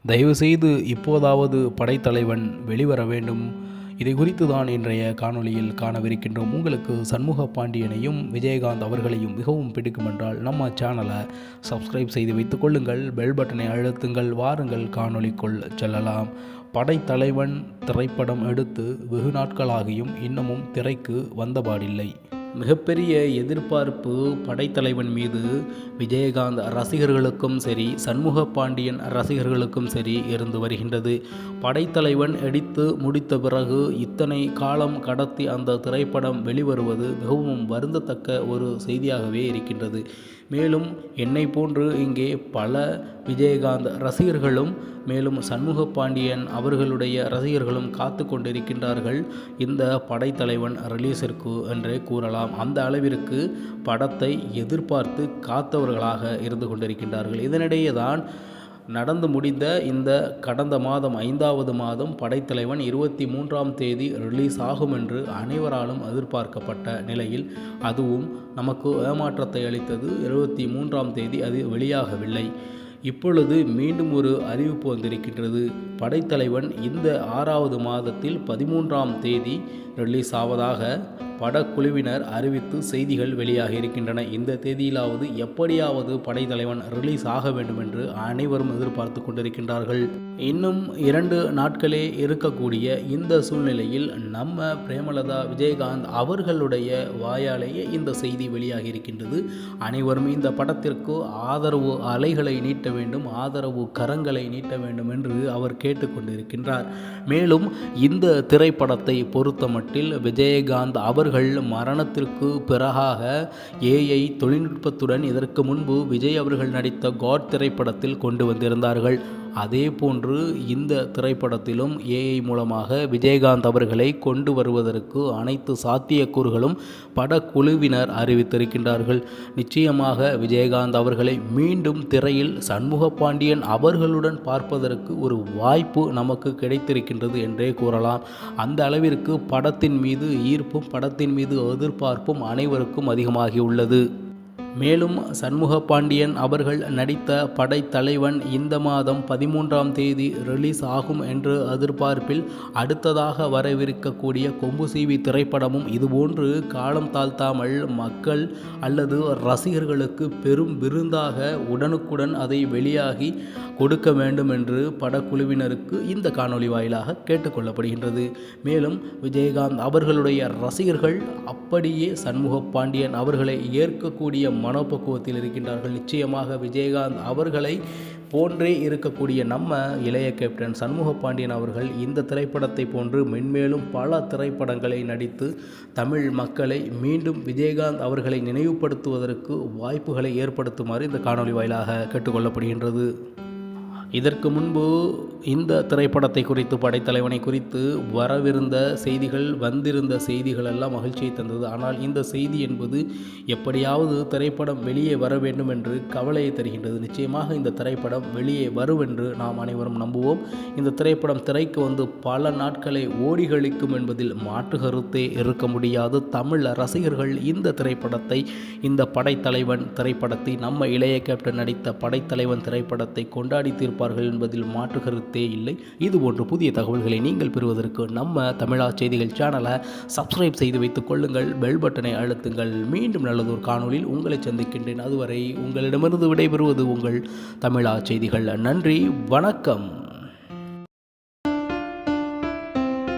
தயவுசெய்து இப்போதாவது படைத்தலைவன் வெளிவர வேண்டும். இதை குறித்து தான் இன்றைய காணொளியில் காணவிருக்கின்றோம். உங்களுக்கு சண்முக பாண்டியனையும் விஜயகாந்த் அவர்களையும் மிகவும் பிடிக்குமென்றால் நம்ம சேனலை சப்ஸ்கிரைப் செய்து வைத்துக் கொள்ளுங்கள். பெல் பட்டனை அழுத்துங்கள். வாருங்கள் காணொளிக்குள் செல்லலாம். படைத்தலைவன் திரைப்படம் எடுத்து வெகு நாட்களாகியும் இன்னமும் திரைக்கு வந்தபாடில்லை. மிகப்பெரிய எதிர்பார்ப்பு படைத்தலைவன் மீது விஜயகாந்த் ரசிகர்களுக்கும் சரி, சண்முக பாண்டியன் ரசிகர்களுக்கும் சரி இருந்து வருகின்றது. படைத்தலைவன் எடுத்து முடித்த பிறகு இத்தனை காலம் கடத்தி அந்த திரைப்படம் வெளிவருவது மிகவும் வருந்தத்தக்க ஒரு செய்தியாகவே இருக்கின்றது. மேலும் என்னை போன்று இங்கே பல விஜயகாந்த் ரசிகர்களும் மேலும் சண்முக பாண்டியன் அவர்களுடைய ரசிகர்களும் காத்து கொண்டிருக்கின்றார்கள் இந்த படைத்தலைவன் ரிலீஸிற்கு என்றே கூறலாம். அந்த அளவிற்கு படத்தை எதிர்பார்த்து காத்தவர்களாக இருந்து கொண்டிருக்கின்றார்கள். இதனிடையே தான் நடந்து முடிந்த இந்த கடந்த மாதம் 5வது மாதம் படைத்தலைவன் 23ஆம் தேதி ரிலீஸ் ஆகும் என்று அனைவராலும் எதிர்பார்க்கப்பட்ட நிலையில் அதுவும் நமக்கு ஏமாற்றத்தை அளித்தது. 23ஆம் தேதி அது வெளியாகவில்லை. இப்பொழுது மீண்டும் ஒரு அறிவிப்பு வந்திருக்கின்றது. படைத்தலைவன் இந்த 6வது மாதத்தில் 13ஆம் தேதி ரிலீஸ் ஆவதாக படக்குழுவினர் அறிவித்து செய்திகள் வெளியாக இருக்கின்றன. இந்த தேதியிலாவது எப்படியாவது படைத்தலைவன் ரிலீஸ் ஆக வேண்டும் என்று அனைவரும் எதிர்பார்த்து கொண்டிருக்கின்றார்கள். இன்னும் 2 நாட்களே இருக்கக்கூடிய இந்த சூழ்நிலையில் நம்ம பிரேமலதா விஜயகாந்த் அவர்களுடைய வாயாலேயே இந்த செய்தி வெளியாக இருக்கின்றது. அனைவரும் இந்த படத்திற்கு ஆதரவு அலைகளை நீட்ட வேண்டும், ஆதரவு கரங்களை நீட்ட வேண்டும் என்று அவர் கேட்டுக்கொண்டிருக்கின்றார். மேலும் இந்த திரைப்படத்தை பொறுத்தமட்டில் விஜயகாந்த் அவர்கள் மரணத்திற்கு பிறகாக ஏஐ தொழில்நுட்பத்துடன் இதற்கு முன்பு விஜய் அவர்கள் நடித்த காட் திரைப்படத்தில் கொண்டு வந்திருந்தார்கள். அதே போன்று இந்த திரைப்படத்திலும் ஏஐ மூலமாக விஜயகாந்த் அவர்களை கொண்டு வருவதற்கு அனைத்து சாத்தியக்கூறுகளும் படக்குழுவினர் அறிவித்திருக்கின்றார்கள். நிச்சயமாக விஜயகாந்த் அவர்களை மீண்டும் திரையில் சண்முக பாண்டியன் அவர்களுடன் பார்ப்பதற்கு ஒரு வாய்ப்பு நமக்கு கிடைத்திருக்கின்றது என்றே கூறலாம். அந்த அளவிற்கு படத்தின் மீது ஈர்ப்பும் படத்தின் மீது எதிர்பார்ப்பும் அனைவருக்கும் அதிகமாகியுள்ளது. மேலும் சண்முக பாண்டியன் அவர்கள் நடித்த படைத்தலைவன் இந்த மாதம் 13ஆம் தேதி ரிலீஸ் ஆகும் என்ற எதிர்பார்ப்பில் அடுத்ததாக வரவிருக்கக்கூடிய கொம்பு சீவி திரைப்படமும் இதுபோன்று காலம் தாழ்த்தாமல் மக்கள் அல்லது ரசிகர்களுக்கு பெரும் விருந்தாக உடனுக்குடன் அதை வெளியாகி கொடுக்க வேண்டும் என்று படக்குழுவினருக்கு இந்த காணொளி வாயிலாக கேட்டுக்கொள்ளப்படுகின்றது. மேலும் விஜயகாந்த் அவர்களுடைய ரசிகர்கள் அப்படியே சண்முக பாண்டியன் அவர்களை ஏற்கக்கூடிய மனோபக்குவத்தில் இருக்கின்றார்கள். நிச்சயமாக விஜயகாந்த் அவர்களை போன்றே இருக்கக்கூடிய நம்ம இளைய கேப்டன் சண்முக பாண்டியன் அவர்கள் இந்த திரைப்படத்தை போன்று மென்மேலும் பல திரைப்படங்களை நடித்து தமிழ் மக்களை மீண்டும் விஜயகாந்த் அவர்களை நினைவுபடுத்துவதற்கு வாய்ப்புகளை ஏற்படுத்துமாறு இந்த காணொளி வாயிலாக கேட்டுக்கொள்ளப்படுகின்றது. இதற்கு முன்பு இந்த திரைப்படத்தை குறித்து படைத்தலைவனை குறித்து வரவிருந்த செய்திகள் வந்திருந்த செய்திகள் எல்லாம் மகிழ்ச்சியை தந்தது. ஆனால் இந்த செய்தி என்பது எப்படியாவது திரைப்படம் வெளியே வர வேண்டும் என்று கவலையை தருகின்றது. நிச்சயமாக இந்த திரைப்படம் வெளியே வரும் என்று நாம் அனைவரும் நம்புவோம். இந்த திரைப்படம் திரைக்கு வந்து பல நாட்களை ஓடி கழிக்கும் என்பதில் மாற்று கருத்தே இருக்க முடியாது. தமிழ் ரசிகர்கள் இந்த திரைப்படத்தை, இந்த படைத்தலைவன் திரைப்படத்தை, நம்ம இளைய கேப்டன் நடித்த படைத்தலைவன் திரைப்படத்தை கொண்டாடி தீர்ப்பார்கள் என்பதில் மாற்று கருத்தே இல்லை. இதுபோன்ற புதிய தகவல்களை நீங்கள் பெறுவதற்கு நம்ம தமிழா செய்திகள் சேனலை சப்ஸ்கிரைப் செய்து வைத்துக் கொள்ளுங்கள். பெல் பட்டனை அழுத்துங்கள். மீண்டும் நல்லதொரு காணொளியில் உங்களை சந்திக்கின்றேன். அதுவரை உங்களிடமிருந்து விடைபெறுவது உங்கள் தமிழா செய்திகள். நன்றி, வணக்கம்.